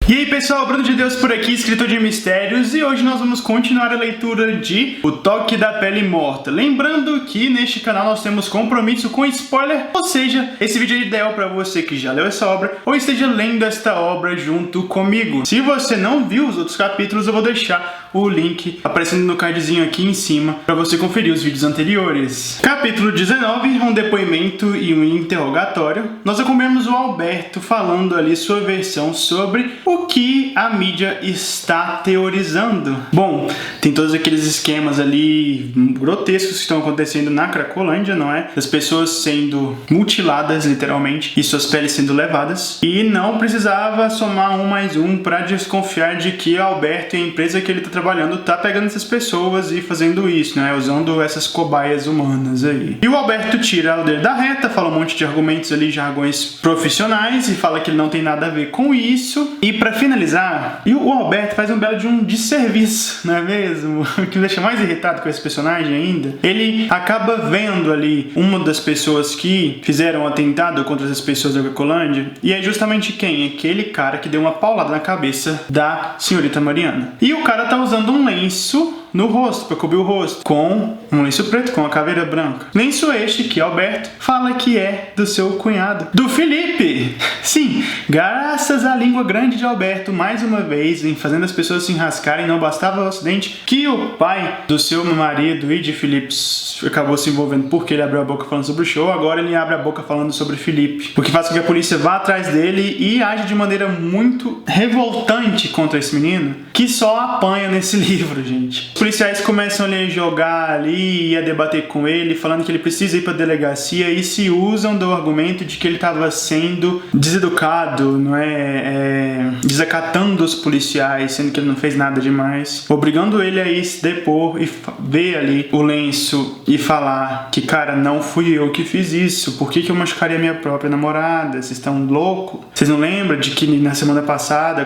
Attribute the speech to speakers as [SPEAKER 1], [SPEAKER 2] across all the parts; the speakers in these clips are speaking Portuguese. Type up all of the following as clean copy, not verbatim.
[SPEAKER 1] E aí pessoal, Bruno de Deus por aqui, escritor de mistérios, e hoje nós vamos continuar a leitura de O Toque da Pele Morta. Lembrando que neste canal nós temos compromisso com spoiler, ou seja, esse vídeo é ideal para você que já leu essa obra ou esteja lendo esta obra junto comigo. Se você não viu os outros capítulos, eu vou deixar o link aparecendo no cardzinho aqui em cima para você conferir os vídeos anteriores. Capítulo 19, um depoimento e um interrogatório. Nós acompanhamos o Alberto falando ali sua versão sobre o que a mídia está teorizando. Bom, tem todos aqueles esquemas ali grotescos que estão acontecendo na Cracolândia, não é? As pessoas sendo mutiladas, literalmente, e suas peles sendo levadas. E não precisava somar um mais um para desconfiar de que Alberto e a empresa que ele está trabalhando tá pegando essas pessoas e fazendo isso, né? Usando essas cobaias humanas aí. E o Alberto tira o dedo da reta, fala um monte de argumentos ali, jargões profissionais, e fala que ele não tem nada a ver com isso. E pra finalizar, o Alberto faz um belo de um desserviço, não é mesmo? O que me deixa mais irritado com esse personagem ainda. Ele acaba vendo ali uma das pessoas que fizeram um atentado contra essas pessoas da Cracolândia, e é justamente quem? Aquele cara que deu uma paulada na cabeça da senhorita Mariana. E o cara tá usando um lenço no rosto, para cobrir o rosto, com um lenço preto, com uma caveira branca. Lenço este que Alberto fala que é do seu cunhado, do Felipe. Sim, graças à língua grande de Alberto, mais uma vez, em fazendo as pessoas se enrascarem, não bastava o acidente que o pai do seu marido e de Felipe acabou se envolvendo porque ele abriu a boca falando sobre o show, agora ele abre a boca falando sobre Felipe, o que faz com que a polícia vá atrás dele e age de maneira muito revoltante contra esse menino, que só apanha nesse livro, gente. Os policiais começam a jogar ali e a debater com ele, falando que ele precisa ir para a delegacia, e se usam do argumento de que ele estava sendo deseducado, não é? Desacatando os policiais, sendo que ele não fez nada demais, obrigando ele a ir se depor e ver ali o lenço e falar que, cara, não fui eu que fiz isso, por que eu machucaria minha própria namorada? Vocês estão loucos? Vocês não lembram de que na semana passada,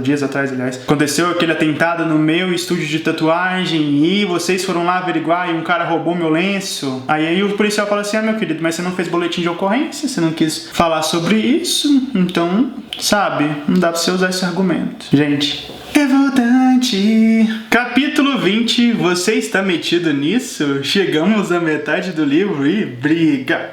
[SPEAKER 1] dias atrás, aliás, aconteceu aquele atentado no meu estúdio de tatuagem e vocês foram lá averiguar e um cara roubou meu lenço? Aí o policial fala assim: ah, meu querido, mas você não fez boletim de ocorrência, você não quis falar sobre isso, então, sabe, não dá pra você usar esse argumento. Gente, revoltante. Capítulo 20, você está metido nisso? Chegamos à metade do livro e briga.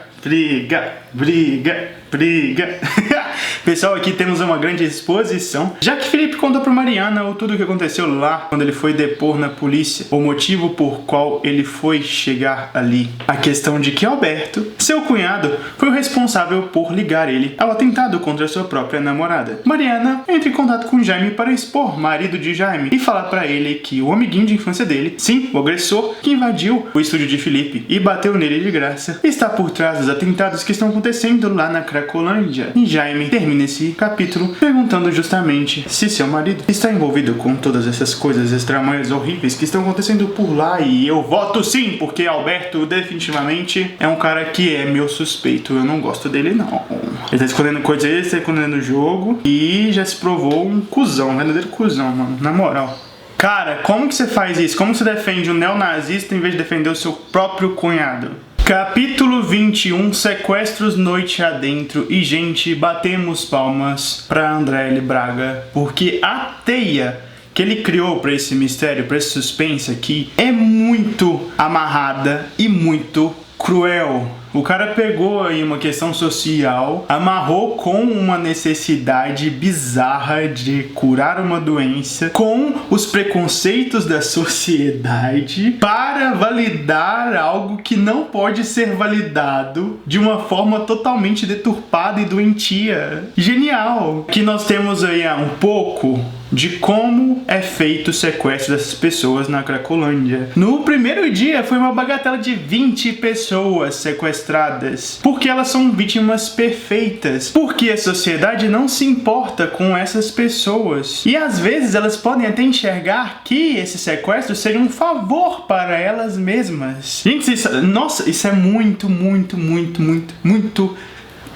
[SPEAKER 1] Pessoal, aqui temos uma grande exposição, já que Felipe contou para Mariana tudo o que aconteceu lá quando ele foi depor na polícia, o motivo por qual ele foi chegar ali. A questão de que Alberto, seu cunhado, foi o responsável por ligar ele ao atentado contra sua própria namorada. Mariana entra em contato com Jaime para expor marido de Jaime e falar para ele que o amiguinho de infância dele, sim, o agressor que invadiu o estúdio de Felipe e bateu nele de graça, está por trás dos atentados que estão acontecendo lá na Cracolândia. E Jaime termina esse capítulo perguntando justamente se seu marido está envolvido com todas essas coisas extramanhas horríveis que estão acontecendo por lá, e eu voto sim, porque Alberto definitivamente é um cara que é meu suspeito, eu não gosto dele não. Ele tá escondendo coisas, ele tá escondendo o jogo e já se provou um cuzão, um verdadeiro cuzão, mano, na moral. Cara, como que você faz isso? Como você defende um neonazista em vez de defender o seu próprio cunhado? Capítulo 21, sequestros noite adentro. E gente, batemos palmas pra André L. Braga, porque a teia que ele criou pra esse mistério, pra esse suspense aqui, é muito amarrada e muito cruel. O cara pegou aí uma questão social, amarrou com uma necessidade bizarra de curar uma doença, com os preconceitos da sociedade, para validar algo que não pode ser validado de uma forma totalmente deturpada e doentia. Genial! Que nós temos aí um pouco de como é feito o sequestro dessas pessoas na Cracolândia. No primeiro dia foi uma bagatela de 20 pessoas sequestradas, porque elas são vítimas perfeitas, porque a sociedade não se importa com essas pessoas, e às vezes elas podem até enxergar que esse sequestro seja um favor para elas mesmas. Gente, nossa, isso é muito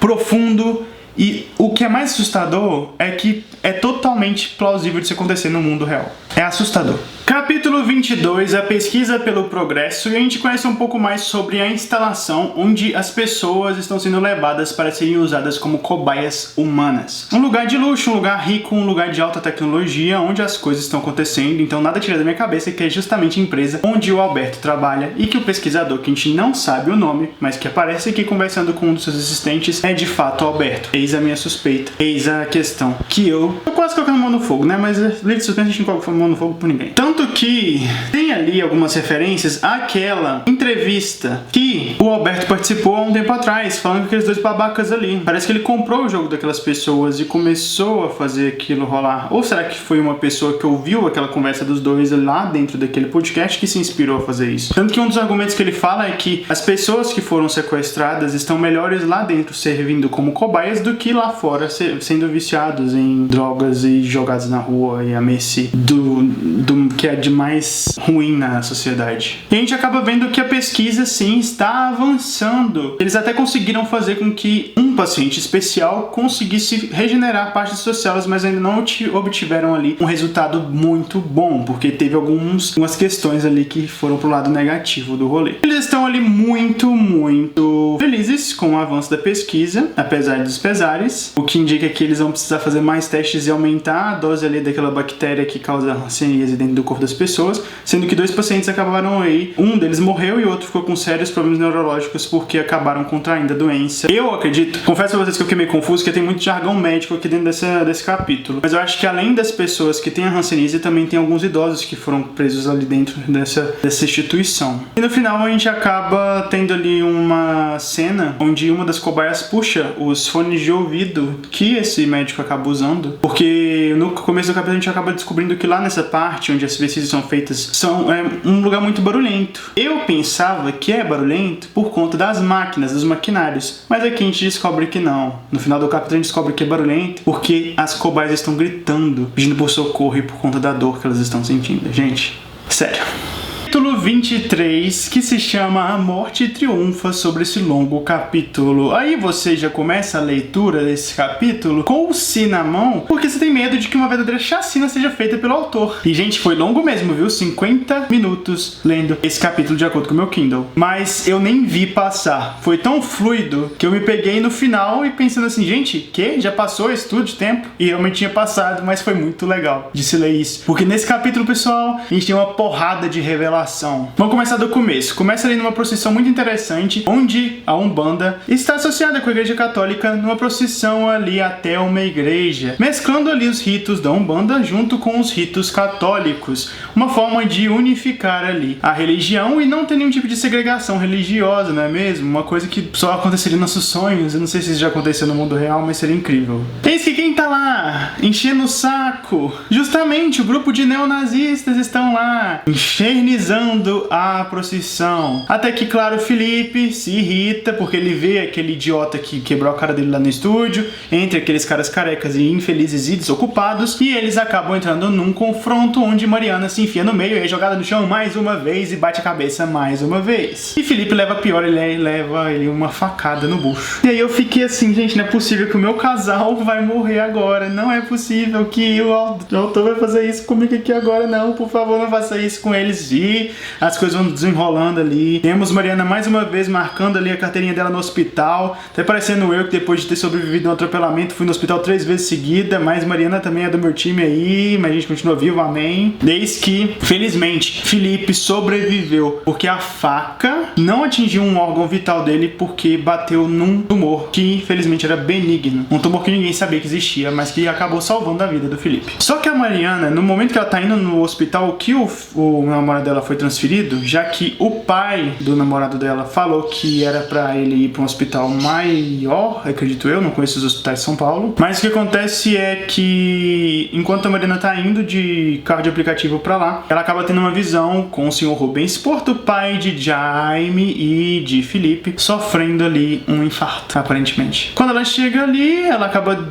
[SPEAKER 1] profundo. E o que é mais assustador é que é totalmente plausível de se acontecer no mundo real. É assustador. Capítulo Capítulo 22, a pesquisa pelo progresso, e a gente conhece um pouco mais sobre a instalação onde as pessoas estão sendo levadas para serem usadas como cobaias humanas. Um lugar de luxo, um lugar rico, um lugar de alta tecnologia, onde as coisas estão acontecendo, então nada tira da minha cabeça que é justamente a empresa onde o Alberto trabalha e que o pesquisador, que a gente não sabe o nome, mas que aparece aqui conversando com um dos seus assistentes, é de fato o Alberto. Eis a minha suspeita, eis a questão, que eu tô quase colocando mão no fogo, né, mas lei de suspense a gente não coloca mão no fogo por ninguém. Tanto que tem ali algumas referências àquela entrevista que o Alberto participou há um tempo atrás, falando com aqueles dois babacas ali. Parece que ele comprou o jogo daquelas pessoas e começou a fazer aquilo rolar. Ou será que foi uma pessoa que ouviu aquela conversa dos dois lá dentro daquele podcast que se inspirou a fazer isso? Tanto que um dos argumentos que ele fala é que as pessoas que foram sequestradas estão melhores lá dentro servindo como cobaias do que lá fora sendo viciados em drogas e jogados na rua e a mercê do que é de mais ruim na sociedade. E a gente acaba vendo que a pesquisa sim está avançando. Eles até conseguiram fazer com que um paciente especial conseguisse regenerar partes das células, mas ainda não obtiveram ali um resultado muito bom, porque teve algumas questões ali que foram pro lado negativo do rolê. Eles estão ali muito felizes com o avanço da pesquisa, apesar dos pesares, o que indica que eles vão precisar fazer mais testes e aumentar a dose ali daquela bactéria que causa hanseníase dentro do corpo das pessoas, sendo que 2 pacientes acabaram aí, um deles morreu e o outro ficou com sérios problemas neurológicos porque acabaram contraindo a doença. Eu acredito, confesso a vocês que eu fiquei meio confuso, que tem muito jargão médico aqui dentro desse capítulo, mas eu acho que além das pessoas que têm a hanseníase, também tem alguns idosos que foram presos ali dentro dessa instituição. E no final a gente acaba tendo ali uma cena onde uma das cobaias puxa os fones de ouvido que esse médico acaba usando, porque no começo do capítulo a gente acaba descobrindo que lá nessa parte onde as pesquisas são feitas é um lugar muito barulhento. Eu pensava que é barulhento por conta das máquinas, dos maquinários, mas aqui a gente descobre que não. No final do capítulo a gente descobre que é barulhento porque as cobaias estão gritando, pedindo por socorro e por conta da dor que elas estão sentindo. Gente, sério. Capítulo 23, que se chama A Morte Triunfa, sobre esse longo capítulo. Aí você já começa a leitura desse capítulo com o si na mão, porque você tem medo de que uma verdadeira chacina seja feita pelo autor. E, gente, foi longo mesmo, viu? 50 minutos lendo esse capítulo de acordo com o meu Kindle. Mas eu nem vi passar. Foi tão fluido que eu me peguei no final e pensando assim, gente, que? Já passou esse tudo de tempo? E realmente tinha passado, mas foi muito legal de se ler isso. Porque nesse capítulo, pessoal, a gente tem uma porrada de revelações. Vamos começar do começo. Começa ali numa procissão muito interessante, onde a Umbanda está associada com a Igreja Católica numa procissão ali até uma igreja, mesclando ali os ritos da Umbanda junto com os ritos católicos, uma forma de unificar ali a religião e não ter nenhum tipo de segregação religiosa, não é mesmo? Uma coisa que só aconteceria nos nossos sonhos. Eu não sei se isso já aconteceu no mundo real, mas seria incrível. Eis que quem tá lá enchendo o saco? Justamente o grupo de neonazistas estão lá infernizando a procissão. Até que, claro, Felipe se irrita porque ele vê aquele idiota que quebrou a cara dele lá no estúdio, entre aqueles caras carecas e infelizes e desocupados, e eles acabam entrando num confronto onde Mariana se enfia no meio e é jogada no chão mais uma vez e bate a cabeça mais uma vez. E Felipe leva pior, ele leva uma facada no bucho. E aí eu fiquei assim, gente, não é possível que o meu casal vai morrer agora, não é possível que o autor vai fazer isso comigo aqui agora, não, por favor, não faça isso com eles. E as coisas vão desenrolando ali. Temos Mariana mais uma vez marcando ali a carteirinha dela no hospital, até parecendo eu que depois de ter sobrevivido a um atropelamento fui no hospital 3 vezes seguida, mas Mariana também é do meu time aí, mas a gente continua vivo, amém. Desde que, felizmente, Felipe sobreviveu, porque a faca não atingiu um órgão vital dele porque bateu num tumor que infelizmente era benigno, um tumor que ninguém sabia que existia, mas que acabou salvando a vida do Felipe. Só que a Mariana, no momento que ela tá indo no hospital, que o namorado dela foi transferido, já que o pai do namorado dela falou que era pra ele ir pra um hospital maior, acredito eu, não conheço os hospitais de São Paulo, mas o que acontece é que enquanto a Mariana tá indo de carro de aplicativo pra lá, ela acaba tendo uma visão com o senhor Rubens Porto, pai de Jaime e de Felipe, sofrendo ali um infarto, aparentemente. Quando ela chega ali, ela acaba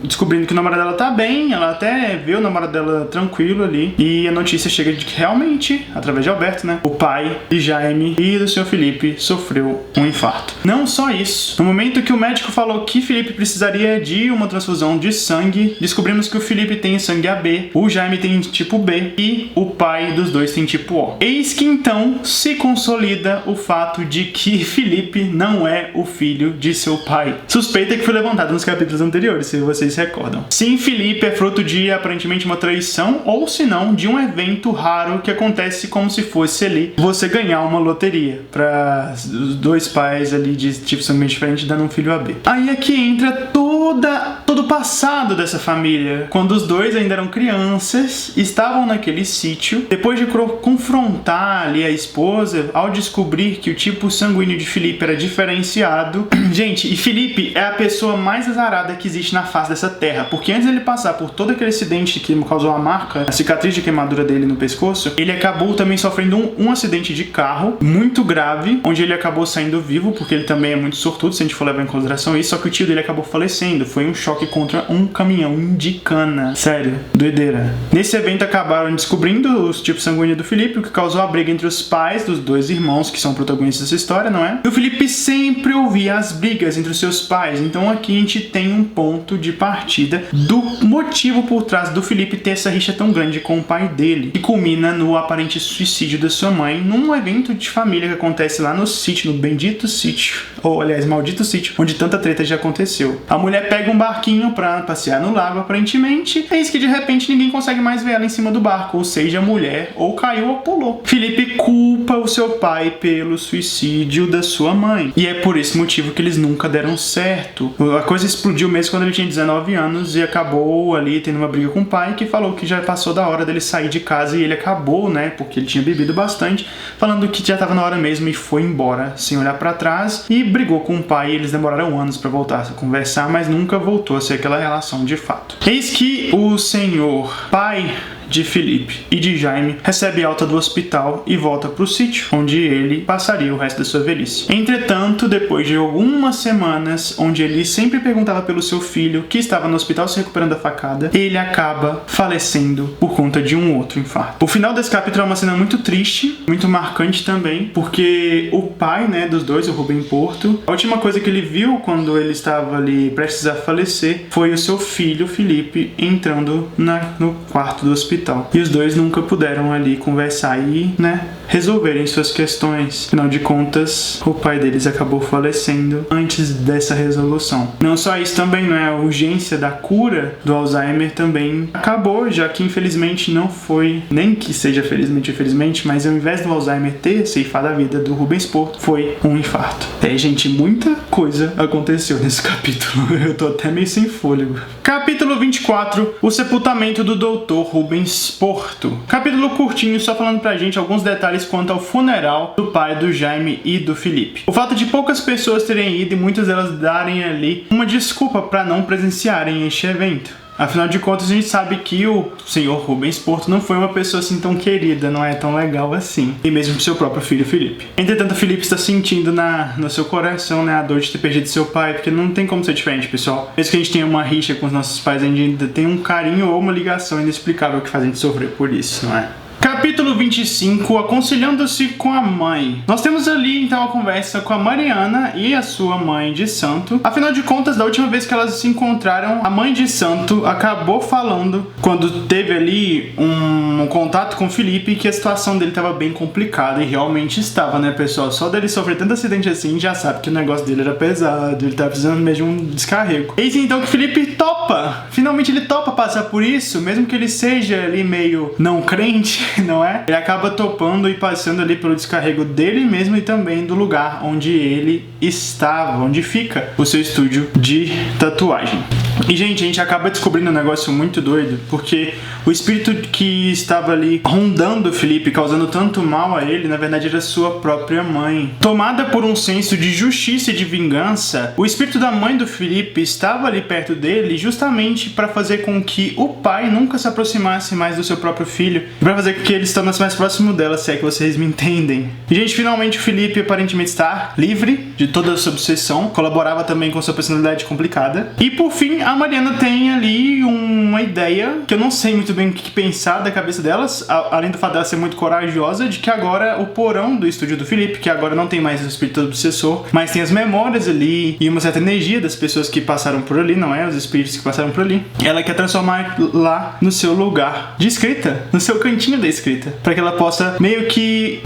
[SPEAKER 1] descobrindo que o namorado dela tá bem, ela até vê o namorado dela tranquilo ali, e a notícia chega de que realmente através de Alberto, né, o pai de Jaime e do Sr. Felipe sofreu um infarto. Não só isso, no momento que o médico falou que Felipe precisaria de uma transfusão de sangue, descobrimos que o Felipe tem sangue AB, o Jaime tem tipo B e o pai dos dois tem tipo O. Eis que então se consolida o fato de que Felipe não é o filho de seu pai. Suspeita que foi levantada nos capítulos anteriores, se vocês se recordam. Sim, Felipe é fruto de aparentemente uma traição, ou se não, de um evento raro que acontece como se fosse ali você ganhar uma loteria para os dois pais ali de tipo sanguíneo diferente dando um filho AB. Aí é que entra todo o passado dessa família. Quando os dois ainda eram crianças, estavam naquele sítio, depois de confrontar ali a esposa, ao descobrir que o tipo sanguíneo de Felipe era diferenciado. Gente, e Felipe é a pessoa mais azarada que existe na face dessa terra, porque antes de ele passar por todo aquele acidente que causou a marca, a cicatriz de queimadura dele no pescoço, ele acabou também sofrendo um acidente de carro muito grave, onde ele acabou saindo vivo, porque ele também é muito sortudo, se a gente for levar em consideração isso, só que o tio dele acabou falecendo. Foi um choque contra um caminhão de cana. Sério, doideira. Nesse evento acabaram descobrindo os tipos sanguíneos do Felipe, o que causou a briga entre os pais dos dois irmãos, que são protagonistas dessa história, não é? E o Felipe sempre ouvia as brigas entre os seus pais, então aqui a gente tem um ponto de partida do motivo por trás do Felipe ter essa rixa tão grande com o pai dele, que culmina no aparente suicídio da sua mãe, num evento de família que acontece lá no sítio, no bendito sítio, ou aliás, maldito sítio, onde tanta treta já aconteceu. A mulher pega um barquinho pra passear no lago, aparentemente, eis que de repente ninguém consegue mais ver ela em cima do barco, ou seja, a mulher ou caiu ou pulou. Felipe culpa o seu pai pelo suicídio da sua mãe, e é por esse motivo que eles nunca deram certo. A coisa explodiu mesmo quando ele tinha 19 anos e acabou ali tendo uma briga com o pai, que falou que já passou da hora dele sair de casa, e ele acabou, né, porque ele tinha bebido bastante, falando que já tava na hora mesmo e foi embora, sem olhar pra trás, e brigou com o pai, e eles demoraram anos pra voltar a conversar, mas nunca voltou a ser aquela relação de fato. Eis que o senhor pai de Felipe e de Jaime recebe alta do hospital e volta para o sítio, onde ele passaria o resto da sua velhice. Entretanto, depois de algumas semanas, onde ele sempre perguntava pelo seu filho, que estava no hospital se recuperando da facada, ele acaba falecendo por conta de um outro infarto. O final desse capítulo é uma cena muito triste, muito marcante também, porque o pai, né, dos dois, o Rubem Porto, a última coisa que ele viu quando ele estava ali prestes a falecer foi o seu filho, Felipe, entrando no quarto do hospital. E os dois nunca puderam ali conversar e, né, resolverem suas questões. Afinal de contas, o pai deles acabou falecendo antes dessa resolução. Não só isso também, né, a urgência da cura do Alzheimer também acabou, já que infelizmente não foi, nem que seja felizmente ou infelizmente, mas ao invés do Alzheimer ter ceifado a vida do Rubens Porto, foi um infarto. Gente, muita coisa aconteceu nesse capítulo. Eu tô até meio sem fôlego. Capítulo 24, o sepultamento do Dr. Rubens Porto. Capítulo curtinho, só falando pra gente alguns detalhes quanto ao funeral do pai do Jaime e do Felipe. O fato de poucas pessoas terem ido e muitas delas darem ali uma desculpa pra não presenciarem este evento. Afinal de contas, a gente sabe que o senhor Rubens Porto não foi uma pessoa assim tão querida, não é tão legal assim. E mesmo pro seu próprio filho, Felipe. Entretanto, Felipe está sentindo no seu coração, né, a dor de ter perdido seu pai, porque não tem como ser diferente, pessoal. Mesmo que a gente tenha uma rixa com os nossos pais, a gente ainda tem um carinho ou uma ligação inexplicável que faz a gente sofrer por isso, não é? Capítulo 25, aconselhando-se com a mãe. Nós temos ali então a conversa com a Mariana e a sua mãe de santo. Afinal de contas, da última vez que elas se encontraram, a mãe de santo acabou falando, quando teve ali um contato com o Felipe, que a situação dele estava bem complicada, e realmente estava, né, pessoal? Só dele sofrer tanto acidente assim, já sabe que o negócio dele era pesado, ele estava precisando mesmo de um descarrego. Eis então que o Felipe topa, finalmente ele topa passar por isso, mesmo que ele seja ali meio não crente, não é? Ele acaba topando e passando ali pelo descarrego dele mesmo e também do lugar onde ele estava, onde fica o seu estúdio de tatuagem. E, gente, a gente acaba descobrindo um negócio muito doido, porque o espírito que estava ali rondando o Felipe, causando tanto mal a ele, na verdade era sua própria mãe. Tomada por um senso de justiça e de vingança, o espírito da mãe do Felipe estava ali perto dele justamente para fazer com que o pai nunca se aproximasse mais do seu próprio filho, para fazer com que ele se tornasse mais próximo dela, se é que vocês me entendem. E, gente, finalmente o Felipe aparentemente está livre de toda essa obsessão, colaborava também com sua personalidade complicada. E, por fim, a Mariana tem ali uma ideia que eu não sei muito bem o que pensar da cabeça delas, além do fato dela ser muito corajosa, de que agora o porão do estúdio do Felipe, que agora não tem mais o espírito obsessor, mas tem as memórias ali e uma certa energia das pessoas que passaram por ali, não é? Os espíritos que passaram por ali. Ela quer transformar lá no seu lugar de escrita, no seu cantinho da escrita, para que ela possa meio que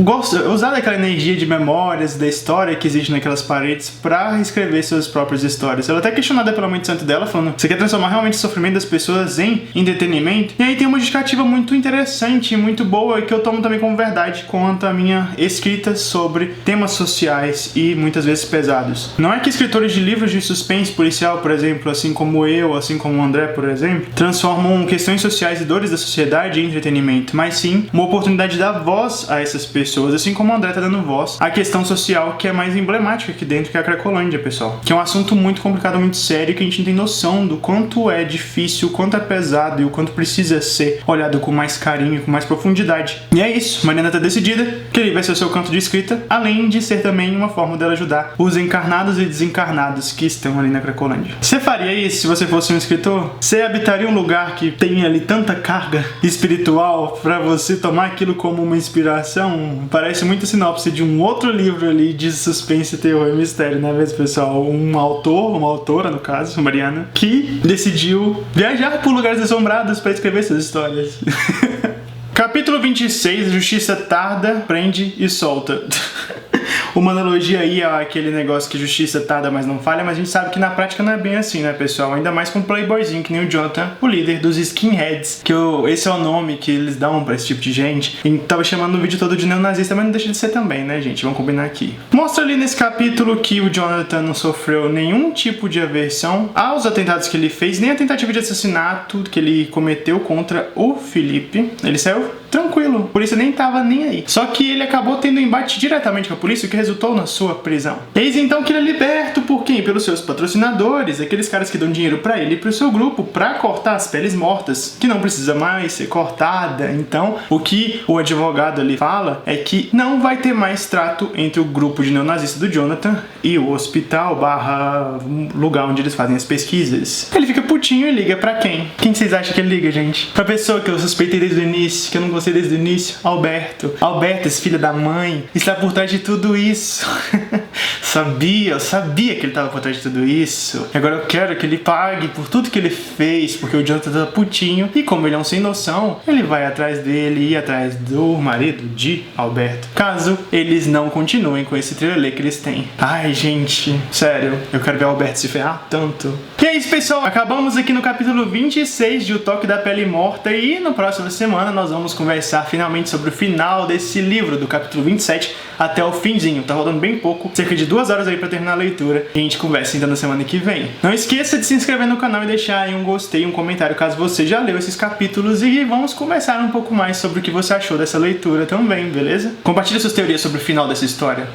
[SPEAKER 1] usar daquela energia de memórias, da história que existe naquelas paredes para escrever suas próprias histórias. Ela é até questionada pela mãe de santo dela, falando: você quer transformar realmente o sofrimento das pessoas em entretenimento? E aí tem uma justificativa muito interessante e muito boa que eu tomo também como verdade quanto à minha escrita sobre temas sociais e muitas vezes pesados. Não é que escritores de livros de suspense policial, por exemplo, assim como eu, assim como o André, por exemplo, transformam questões sociais e dores da sociedade em entretenimento, mas sim uma oportunidade de dar voz a essas pessoas, assim como o André tá dando voz à questão social que é mais emblemática aqui dentro, que é a Cracolândia, pessoal. Que é um assunto muito complicado, muito sério, que a gente não tem noção do quanto é difícil, o quanto é pesado e o quanto precisa ser olhado com mais carinho, com mais profundidade. E é isso, Mariana tá decidida que ele vai ser o seu canto de escrita, além de ser também uma forma dela ajudar os encarnados e desencarnados que estão ali na Cracolândia. Você faria isso se você fosse um escritor? Você habitaria um lugar que tem ali tanta carga espiritual pra você tomar aquilo como uma inspiração? Parece muito a sinopse de um outro livro ali de suspense, terror e mistério, né, pessoal? Um autor, uma autora, no caso, Mariana, que decidiu viajar por lugares assombrados para escrever suas histórias. Capítulo 26, Justiça tarda, prende e solta. Uma analogia aí àquele negócio que justiça tarda, mas não falha, mas a gente sabe que na prática não é bem assim, né, pessoal? Ainda mais com um playboyzinho que nem o Jonathan, o líder dos skinheads, que esse é o nome que eles dão pra esse tipo de gente. E tava chamando o vídeo todo de neonazista, mas não deixa de ser também, né, gente? Vamos combinar aqui. Mostra ali nesse capítulo que o Jonathan não sofreu nenhum tipo de aversão aos atentados que ele fez, nem a tentativa de assassinato que ele cometeu contra o Felipe. Ele saiu tranquilo, a polícia nem tava nem aí. Só que ele acabou tendo um embate diretamente com a polícia, o que resultou na sua prisão. Eis então que ele é liberto por quem? Pelos seus patrocinadores, aqueles caras que dão dinheiro pra ele e pro seu grupo pra cortar as peles mortas, que não precisa mais ser cortada. Então, o que o advogado ali fala é que não vai ter mais trato entre o grupo de neonazistas do Jonathan e o hospital barra lugar onde eles fazem as pesquisas. Ele fica putinho e liga pra quem? Quem vocês acham que ele liga, gente? Pra pessoa que eu suspeitei desde o início, que eu não gostei desde o início, Alberto. Alberto, esse filho da mãe, está por trás de tudo isso. Eu sabia que ele estava por trás de tudo isso. E agora eu quero que ele pague por tudo que ele fez, porque o Jonathan tá putinho. E como ele é um sem noção, ele vai atrás dele e atrás do marido de Alberto. Caso eles não continuem com esse trelelê que eles têm. Ai, gente, sério, eu quero ver o Alberto se ferrar tanto. E é isso, pessoal. Acabamos aqui no capítulo 26 de O Toque da Pele Morta. E na próxima semana nós vamos conversar finalmente sobre o final desse livro, do capítulo 27 até o finzinho. Tá rodando bem pouco, cerca de 2 horas aí pra terminar a leitura. E a gente conversa ainda na semana que vem. Não esqueça de se inscrever no canal e deixar aí um gostei, um comentário caso você já leu esses capítulos. E vamos conversar um pouco mais sobre o que você achou dessa leitura também, beleza? Compartilhe suas teorias sobre o final dessa história.